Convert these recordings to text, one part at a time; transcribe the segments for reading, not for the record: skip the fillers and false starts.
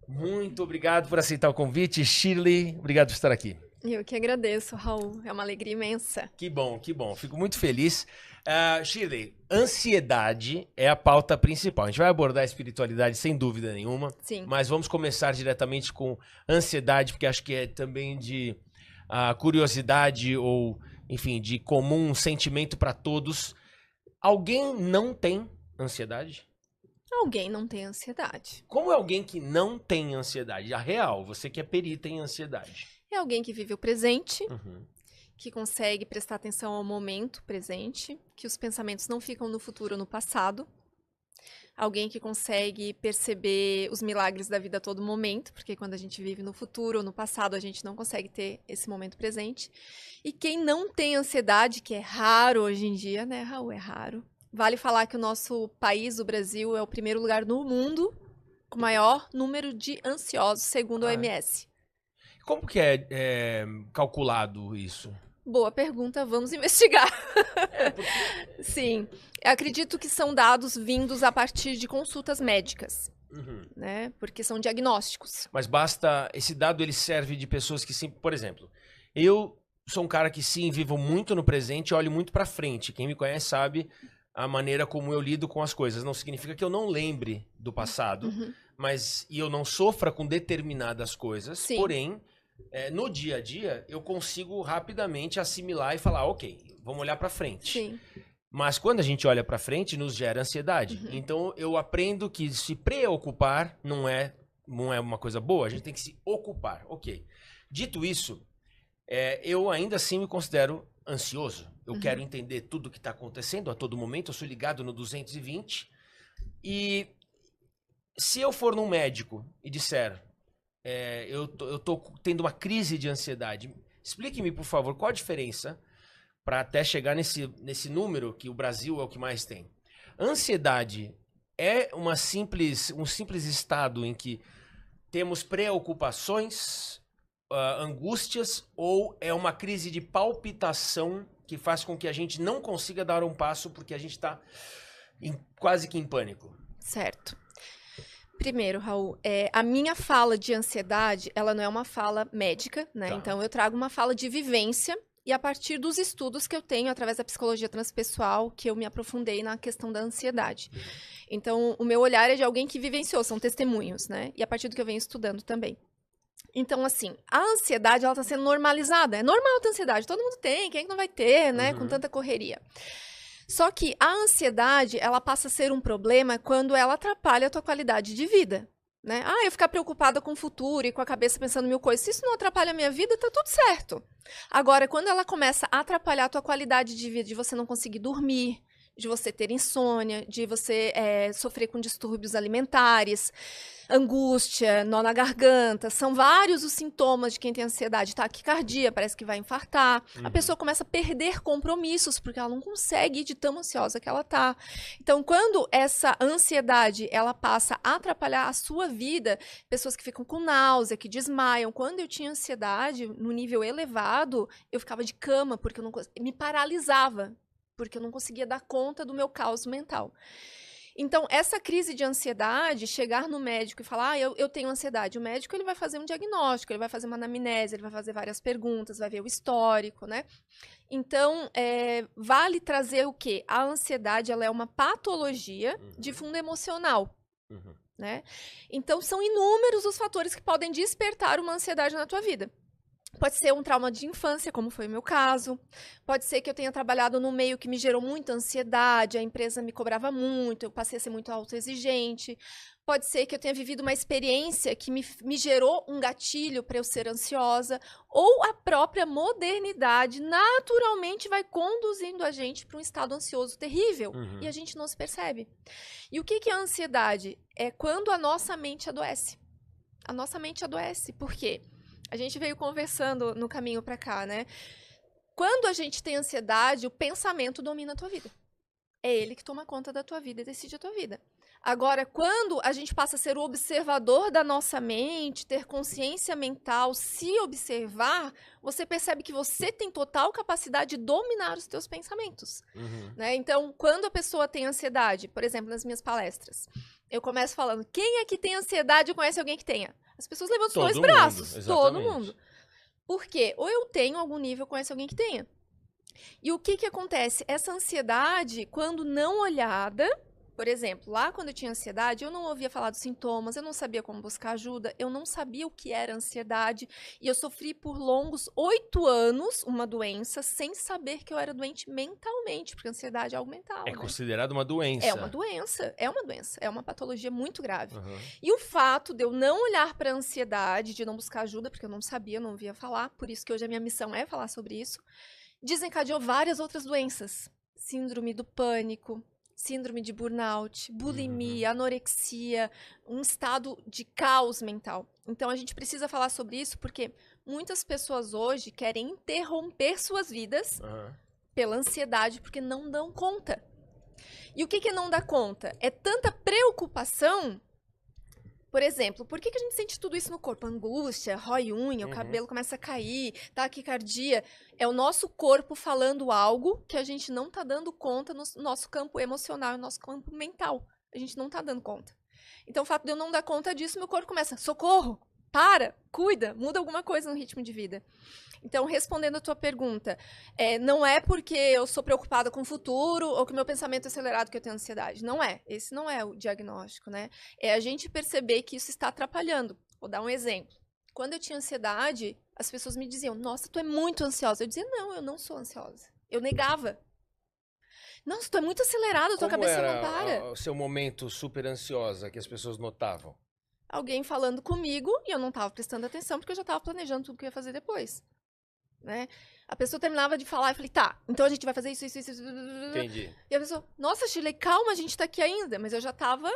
Muito obrigado por aceitar o convite. Shirley, obrigado por estar aqui. Eu que agradeço, Raul. É uma alegria imensa. Que bom, que bom. Fico muito feliz. Shirley, ansiedade é a pauta principal. A gente vai abordar a espiritualidade sem dúvida nenhuma. Sim. Mas vamos começar diretamente com ansiedade, porque acho que é também de curiosidade ou, enfim, de comum sentimento para todos. Alguém não tem ansiedade? Alguém não tem ansiedade. Como é alguém que não tem ansiedade? A real, você que é perita em ansiedade. É alguém que vive o presente, Uhum. que consegue prestar atenção ao momento presente, que os pensamentos não ficam no futuro ou no passado. Alguém que consegue perceber os milagres da vida a todo momento, porque quando a gente vive no futuro ou no passado, a gente não consegue ter esse momento presente. E quem não tem ansiedade, que é raro hoje em dia, né, Raul? É raro. Vale falar que o nosso país, o Brasil, é o primeiro lugar no mundo com maior número de ansiosos, segundo a OMS. Como que é calculado isso? Boa pergunta, vamos investigar. Sim, eu acredito que são dados vindos a partir de consultas médicas, né? Porque são diagnósticos. Mas basta, esse dado ele serve de pessoas que sim, por exemplo, eu sou um cara que sim, vivo muito no presente e olho muito pra frente. Quem me conhece sabe a maneira como eu lido com as coisas. Não significa que eu não lembre do passado, mas e eu não sofra com determinadas coisas, Sim. porém, no dia a dia, eu consigo rapidamente assimilar e falar, ok, vamos olhar pra frente. Sim. Mas quando a gente olha pra frente, nos gera ansiedade. Então eu aprendo que se preocupar não é uma coisa boa, a gente tem que se ocupar. Ok. Dito isso, eu ainda assim me considero ansioso. Eu quero entender tudo o que está acontecendo a todo momento, eu sou ligado no 220. E se eu for num médico e disser, eu tô tendo uma crise de ansiedade, explique-me, por favor, qual a diferença para até chegar nesse número que o Brasil é o que mais tem. Ansiedade é um simples estado em que temos preocupações, angústias, ou é uma crise de palpitação que faz com que a gente não consiga dar um passo porque a gente está quase que em pânico? Certo. Primeiro, Raul, a minha fala de ansiedade, ela não é uma fala médica, né? Tá. Então, eu trago uma fala de vivência e a partir dos estudos que eu tenho através da psicologia transpessoal, que eu me aprofundei na questão da ansiedade. Então, o meu olhar é de alguém que vivenciou, são testemunhos, né? E a partir do que eu venho estudando também. Então, assim, a ansiedade, ela tá sendo normalizada. É normal ter ansiedade, todo mundo tem, quem é que não vai ter, né? Com tanta correria. Só que a ansiedade, ela passa a ser um problema quando ela atrapalha a tua qualidade de vida, né? Eu ficar preocupada com o futuro e com a cabeça pensando mil coisas. Se isso não atrapalha a minha vida, tá tudo certo. Agora, quando ela começa a atrapalhar a tua qualidade de vida, de você não conseguir dormir, de você ter insônia, de você sofrer com distúrbios alimentares, angústia, nó na garganta, são vários os sintomas de quem tem ansiedade, taquicardia, parece que vai infartar, a pessoa começa a perder compromissos, porque ela não consegue ir de tão ansiosa que ela tá. Então, quando essa ansiedade, ela passa a atrapalhar a sua vida, pessoas que ficam com náusea, que desmaiam, quando eu tinha ansiedade no nível elevado, eu ficava de cama, porque eu não me paralisava, porque eu não conseguia dar conta do meu caos mental. Então, essa crise de ansiedade, chegar no médico e falar, eu tenho ansiedade, o médico ele vai fazer um diagnóstico, ele vai fazer uma anamnese, ele vai fazer várias perguntas, vai ver o histórico, né? Então, vale trazer o quê? A ansiedade, ela é uma patologia de fundo emocional, né? Então, são inúmeros os fatores que podem despertar uma ansiedade na tua vida. Pode ser um trauma de infância, como foi o meu caso. Pode ser que eu tenha trabalhado num meio que me gerou muita ansiedade, a empresa me cobrava muito, eu passei a ser muito autoexigente. Pode ser que eu tenha vivido uma experiência que me gerou um gatilho para eu ser ansiosa. Ou a própria modernidade naturalmente vai conduzindo a gente para um estado ansioso terrível. E a gente não se percebe. E o que é a ansiedade? É quando a nossa mente adoece. A nossa mente adoece. Por quê? A gente veio conversando no caminho para cá, né? Quando a gente tem ansiedade, o pensamento domina a tua vida. É ele que toma conta da tua vida e decide a tua vida. Agora, quando a gente passa a ser o observador da nossa mente, ter consciência mental, se observar, você percebe que você tem total capacidade de dominar os teus pensamentos. Né? Então, quando a pessoa tem ansiedade, por exemplo, nas minhas palestras, Eu começo falando, quem aqui tem ansiedade ou conhece alguém que tenha? As pessoas levantam os Todo dois mundo, braços. Todo exatamente. mundo. Por quê? Ou eu tenho algum nível, conhece alguém que tenha. E o que acontece? Essa ansiedade, quando não olhada, por exemplo, lá quando eu tinha ansiedade, eu não ouvia falar dos sintomas, eu não sabia como buscar ajuda, eu não sabia o que era ansiedade, e eu sofri por longos 8 anos uma doença sem saber que eu era doente mentalmente, porque a ansiedade é algo mental, É né? considerado uma doença. É uma doença, é uma patologia muito grave. Uhum. E o fato de eu não olhar para a ansiedade, de não buscar ajuda, porque eu não sabia, eu não ouvia falar, por isso que hoje a minha missão é falar sobre isso, desencadeou várias outras doenças. Síndrome do pânico, síndrome de burnout, bulimia, anorexia, um estado de caos mental. Então a gente precisa falar sobre isso porque muitas pessoas hoje querem interromper suas vidas pela ansiedade porque não dão conta. E o que não dá conta? É tanta preocupação. Por exemplo, por que a gente sente tudo isso no corpo? Angústia, rói unha, o cabelo começa a cair, taquicardia. É o nosso corpo falando algo que a gente não tá dando conta no nosso campo emocional, no nosso campo mental. A gente não tá dando conta. Então, o fato de eu não dar conta disso, meu corpo começa, socorro, para, cuida, muda alguma coisa no ritmo de vida. Então, respondendo a tua pergunta, não é porque eu sou preocupada com o futuro ou que meu pensamento é acelerado que eu tenho ansiedade. Não é. Esse não é o diagnóstico, né? É a gente perceber que isso está atrapalhando. Vou dar um exemplo. Quando eu tinha ansiedade, as pessoas me diziam, nossa, tu é muito ansiosa. Eu dizia, não, eu não sou ansiosa. Eu negava. Nossa, tu é muito acelerada, tua cabeça não para. Como era o seu momento super ansiosa que as pessoas notavam? Alguém falando comigo e eu não estava prestando atenção porque eu já estava planejando tudo que eu ia fazer depois. Né? A pessoa terminava de falar e eu falei, tá, então a gente vai fazer isso. Entendi. E a pessoa, nossa, Shirley, calma, a gente tá aqui ainda. Mas eu já tava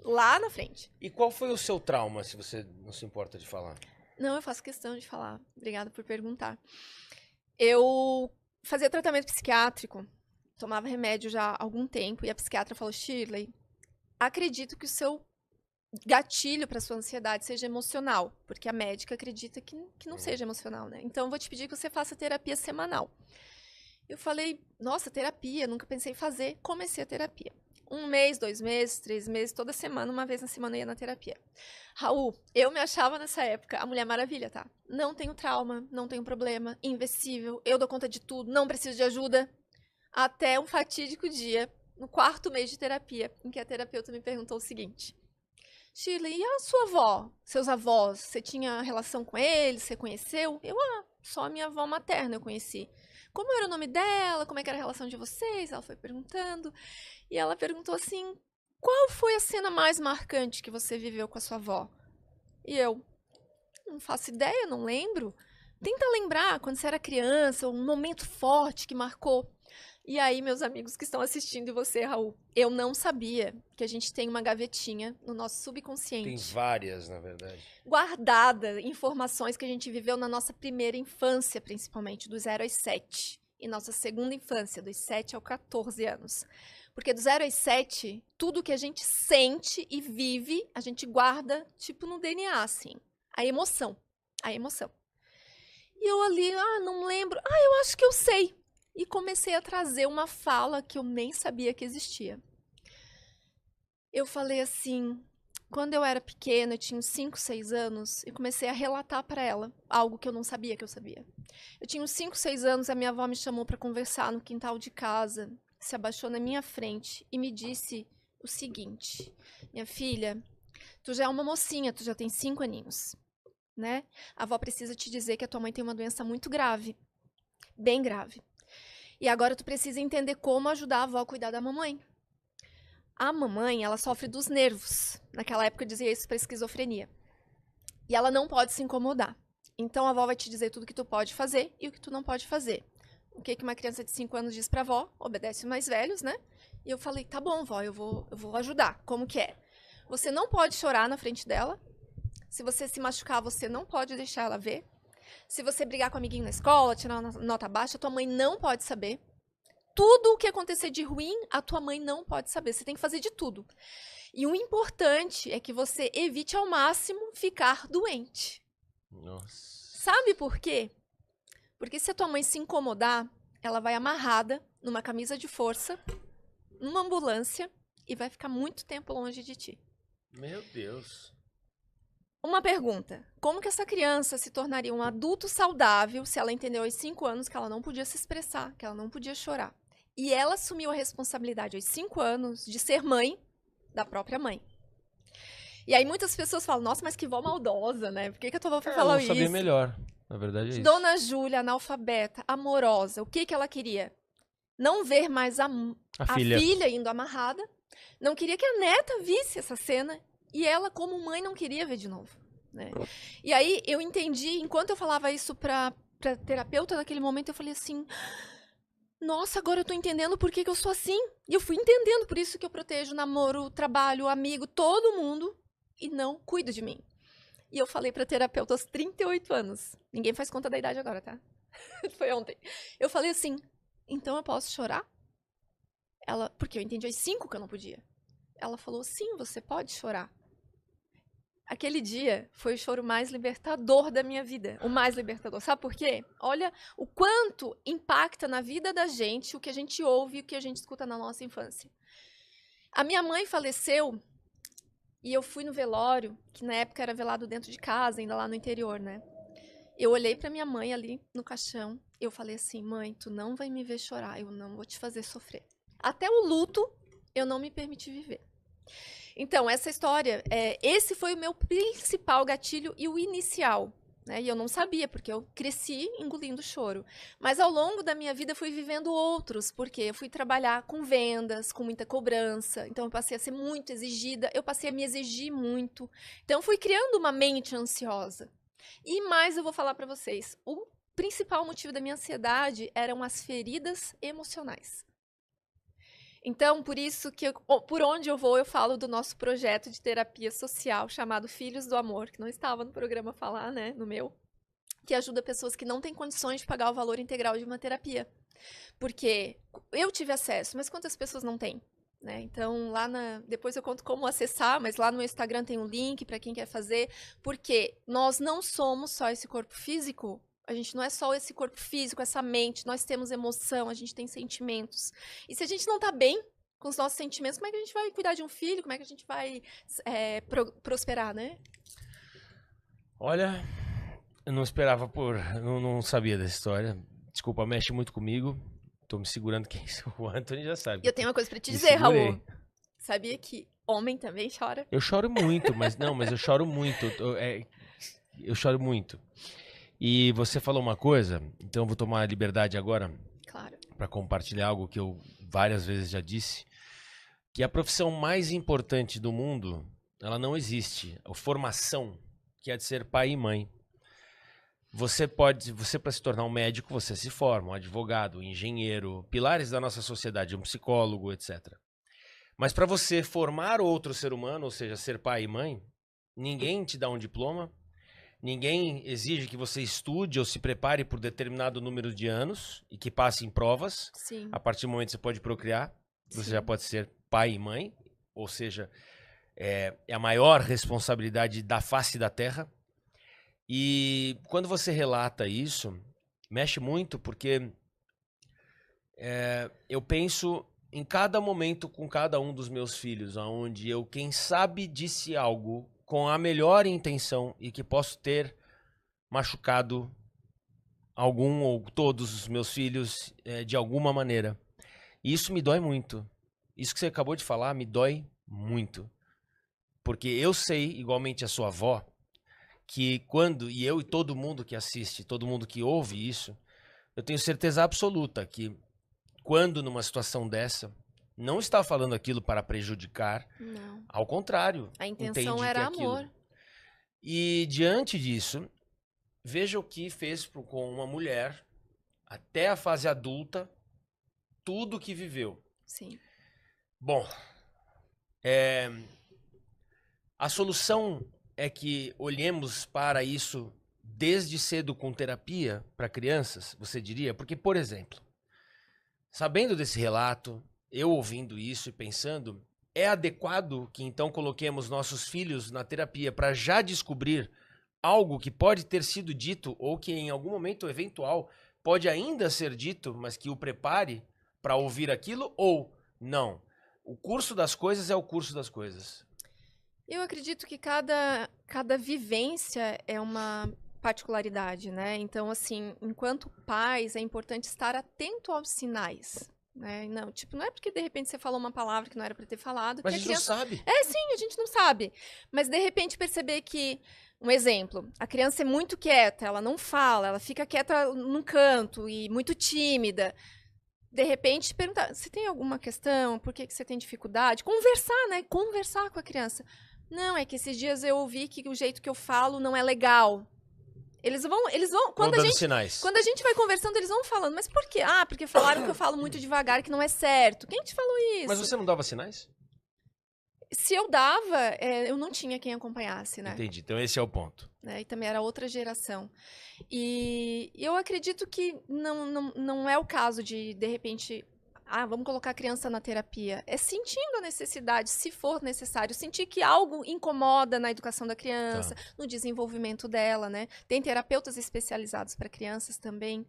lá na frente. E qual foi o seu trauma, se você não se importa de falar? Não, eu faço questão de falar. Obrigada por perguntar. Eu fazia tratamento psiquiátrico, tomava remédio já há algum tempo, e a psiquiatra falou, Shirley, acredito que o seu gatilho para sua ansiedade seja emocional, porque a médica acredita que não seja emocional, né? Então eu vou te pedir que você faça terapia semanal. Eu falei, nossa, terapia, nunca pensei em fazer. Comecei a terapia. 1 mês, 2 meses, 3 meses, toda semana, uma vez na semana eu ia na terapia. Raul, eu me achava nessa época a Mulher Maravilha, tá? Não tenho trauma, não tenho problema, invencível, eu dou conta de tudo, não preciso de ajuda. Até um fatídico dia, no 4º mês de terapia, em que a terapeuta me perguntou o seguinte: Shirley, e a sua avó, seus avós, você tinha relação com eles, você conheceu? Eu, só a minha avó materna eu conheci. Como era o nome dela, como é que era a relação de vocês? Ela foi perguntando, e ela perguntou assim, qual foi a cena mais marcante que você viveu com a sua avó? E eu, não faço ideia, não lembro. Tenta lembrar, quando você era criança, um momento forte que marcou. E aí, meus amigos que estão assistindo e você, Raul, eu não sabia que a gente tem uma gavetinha no nosso subconsciente. Tem várias, na verdade. Guardada, informações que a gente viveu na nossa primeira infância, principalmente, do 0 aos 7. E nossa segunda infância, dos 7 aos 14 anos. Porque do 0 aos 7, tudo que a gente sente e vive, a gente guarda, tipo no DNA, assim. A emoção. A emoção. E eu ali, não lembro. Eu acho que eu sei. E comecei a trazer uma fala que eu nem sabia que existia. Eu falei assim, quando eu era pequena, eu tinha uns 5, 6 anos, e comecei a relatar para ela algo que eu não sabia que eu sabia. Eu tinha uns 5, 6 anos, a minha avó me chamou para conversar no quintal de casa, se abaixou na minha frente e me disse o seguinte: minha filha, tu já é uma mocinha, tu já tem 5 aninhos, né? A avó precisa te dizer que a tua mãe tem uma doença muito grave, bem grave. E agora tu precisa entender como ajudar a avó a cuidar da mamãe. A mamãe, ela sofre dos nervos. Naquela época eu dizia isso para esquizofrenia. E ela não pode se incomodar. Então a avó vai te dizer tudo que tu pode fazer e o que tu não pode fazer. O que uma criança de 5 anos diz pra avó? Obedece os mais velhos, né? E eu falei, tá bom, vó, eu vou ajudar. Como que é? Você não pode chorar na frente dela. Se você se machucar, você não pode deixar ela ver. Se você brigar com o amiguinho na escola, tirar uma nota baixa, tua mãe não pode saber. Tudo o que acontecer de ruim, a tua mãe não pode saber. Você tem que fazer de tudo. E o importante é que você evite ao máximo ficar doente. Nossa. Sabe por quê? Porque se a tua mãe se incomodar, ela vai amarrada numa camisa de força, numa ambulância e vai ficar muito tempo longe de ti. Meu Deus. Uma pergunta. Como que essa criança se tornaria um adulto saudável se ela entendeu aos 5 anos que ela não podia se expressar, que ela não podia chorar? E ela assumiu a responsabilidade aos 5 anos de ser mãe da própria mãe. E aí muitas pessoas falam, nossa, mas que vó maldosa, né? Por que a tua avó foi falar isso? Eu sabia melhor. Na verdade é isso. Dona Júlia, analfabeta, amorosa, o que ela queria? Não ver mais a filha indo amarrada. Não queria que a neta visse essa cena. E ela, como mãe, não queria ver de novo. Né? E aí eu entendi, enquanto eu falava isso pra terapeuta naquele momento, eu falei assim, nossa, agora eu tô entendendo por que eu sou assim. E eu fui entendendo, por isso que eu protejo namoro, trabalho, amigo, todo mundo, e não cuido de mim. E eu falei pra terapeuta aos 38 anos. Ninguém faz conta da idade agora, tá? Foi ontem. Eu falei assim, então eu posso chorar? Ela, porque eu entendi aos 5 que eu não podia. Ela falou, sim, você pode chorar. Aquele dia foi o choro mais libertador da minha vida. O mais libertador. Sabe por quê? Olha o quanto impacta na vida da gente o que a gente ouve e o que a gente escuta na nossa infância. A minha mãe faleceu e eu fui no velório, que na época era velado dentro de casa, ainda lá no interior, né? Eu olhei pra minha mãe ali no caixão. Eu falei assim, mãe, tu não vai me ver chorar. Eu não vou te fazer sofrer. Até o luto, eu não me permiti viver. Então, essa história, esse foi o meu principal gatilho e o inicial, né? E eu não sabia, porque eu cresci engolindo choro. Mas ao longo da minha vida, eu fui vivendo outros, porque eu fui trabalhar com vendas, com muita cobrança. Então, eu passei a ser muito exigida, eu passei a me exigir muito. Então, eu fui criando uma mente ansiosa. E mais eu vou falar para vocês, o principal motivo da minha ansiedade eram as feridas emocionais. Então, por isso que, por onde eu vou, eu falo do nosso projeto de terapia social chamado Filhos do Amor, que não estava no programa falar, né, no meu, que ajuda pessoas que não têm condições de pagar o valor integral de uma terapia. Porque eu tive acesso, mas quantas pessoas não têm? Né? Então, depois eu conto como acessar, mas lá no meu Instagram tem um link para quem quer fazer, porque nós não somos só esse corpo físico. A gente não é só esse corpo físico, essa mente, nós temos emoção, a gente tem sentimentos. E se a gente não tá bem com os nossos sentimentos, como é que a gente vai cuidar de um filho? Como é que a gente vai prosperar, né? Olha, eu não esperava não sabia dessa história. Desculpa, mexe muito comigo. Tô me segurando, quem o Anthony já sabe. E eu tenho uma coisa pra te dizer, Raul. Sabia que homem também chora? Eu choro muito, mas eu choro muito. Eu choro muito. E você falou uma coisa, então eu vou tomar a liberdade agora para compartilhar algo que eu várias vezes já disse, que a profissão mais importante do mundo, ela não existe. A formação, que é de ser pai e mãe. Você para se tornar um médico, você se forma, um advogado, um engenheiro, pilares da nossa sociedade, um psicólogo, etc. Mas para você formar outro ser humano, ou seja, ser pai e mãe, ninguém te dá um diploma. Ninguém exige que você estude ou se prepare por determinado número de anos e que passe em provas. Sim. A partir do momento que você pode procriar, você Sim. já pode ser pai e mãe. Ou seja, é a maior responsabilidade da face da terra. E quando você relata isso, mexe muito porque eu penso em cada momento com cada um dos meus filhos, onde eu, quem sabe, disse algo com a melhor intenção e que posso ter machucado algum ou todos os meus filhos de alguma maneira. E isso me dói muito. Isso que você acabou de falar me dói muito. Porque eu sei, igualmente a sua avó, que e eu e todo mundo que assiste, todo mundo que ouve isso, eu tenho certeza absoluta que quando numa situação dessa, não está falando aquilo para prejudicar. Não. Ao contrário. A intenção era amor. E diante disso, veja o que fez com uma mulher, até a fase adulta, tudo que viveu. Sim. Bom, a solução é que olhemos para isso desde cedo com terapia para crianças, você diria? Porque, por exemplo, sabendo desse relato, eu ouvindo isso e pensando, é adequado que então coloquemos nossos filhos na terapia para já descobrir algo que pode ter sido dito ou que em algum momento eventual pode ainda ser dito, mas que o prepare para ouvir aquilo ou não? o curso das coisas é o curso das coisas? Eu acredito que cada vivência é uma particularidade, né? Então, assim, enquanto pais, é importante estar atento aos sinais, né? Não, tipo, não é porque de repente você falou uma palavra que não era para ter falado, Mas que a a gente não criança... sabe. Sim, a gente não sabe. Mas de repente perceber que, um exemplo, a criança é muito quieta, ela não fala, ela fica quieta num canto e muito tímida. De repente, perguntar, você tem alguma questão? Por que você tem dificuldade? Conversar, né? Conversar com a criança. Não, é que esses dias eu ouvi que o jeito que eu falo não é legal. Eles vão, Vão dando sinais. quando a gente vai conversando, eles vão falando, mas por quê? Ah, porque falaram que eu falo muito devagar, que não é certo. Quem te falou isso? Mas você não dava sinais? Se eu dava, eu não tinha quem acompanhasse, né? Entendi, então esse é o ponto. E também era outra geração. E eu acredito que não é o caso de repente, vamos colocar a criança na terapia. É sentindo a necessidade, se for necessário, sentir que algo incomoda na educação da criança, no desenvolvimento dela, né? Tem terapeutas especializados para crianças também.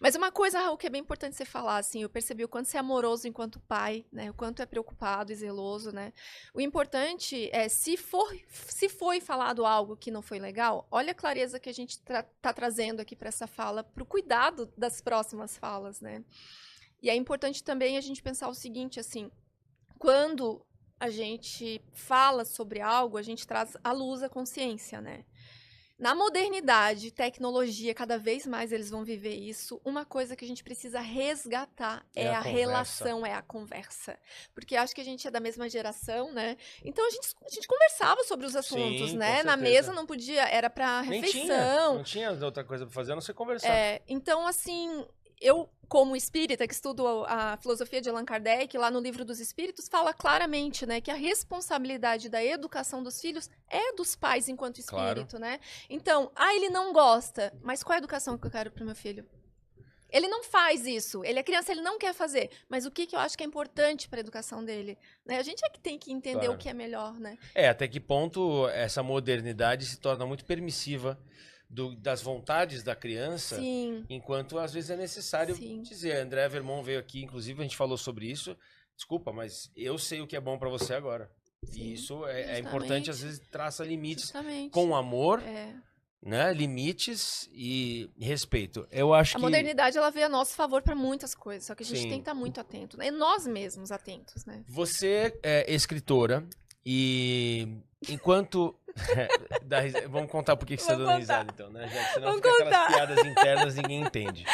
Mas uma coisa, Raul, que é bem importante você falar, assim, eu percebi o quanto você é amoroso enquanto pai, né? O quanto é preocupado e zeloso, né? O importante é, se foi falado algo que não foi legal, olha a clareza que a gente tá trazendo aqui para essa fala, para o cuidado das próximas falas, né? E é importante também a gente pensar o seguinte, assim, quando a gente fala sobre algo, a gente traz à luz a consciência, né? Na modernidade, tecnologia, cada vez mais eles vão viver isso. Uma coisa que a gente precisa resgatar é a relação, é a conversa. Porque acho que a gente é da mesma geração, né? Então a gente conversava sobre os assuntos, né? Na mesa não podia, era pra refeição. Não tinha outra coisa pra fazer, a não ser conversar. Então, assim, eu, como espírita, que estudo a filosofia de Allan Kardec, lá no Livro dos Espíritos, fala claramente, né, que a responsabilidade da educação dos filhos é dos pais enquanto espírito, né? Então, ele não gosta, mas qual é a educação que eu quero pro meu filho? Ele não faz isso, ele é criança, ele não quer fazer, mas o que eu acho que é importante para a educação dele? Né? A gente é que tem que entender o que é melhor, né? Até que ponto essa modernidade se torna muito permissiva das vontades da criança, Sim. Enquanto às vezes é necessário dizer. André Vermont veio aqui, inclusive a gente falou sobre isso. Desculpa, mas eu sei o que é bom para você agora. Sim, e isso é importante, às vezes traça limites com amor, né? Limites e respeito. Eu acho que a modernidade ela veio a nosso favor para muitas coisas, só que a gente tem que estar muito atento, né? E nós mesmos atentos, né? Você é escritora e enquanto vamos contar por que você está dando risada, então, né? Já que senão fica aquelas piadas internas e ninguém entende.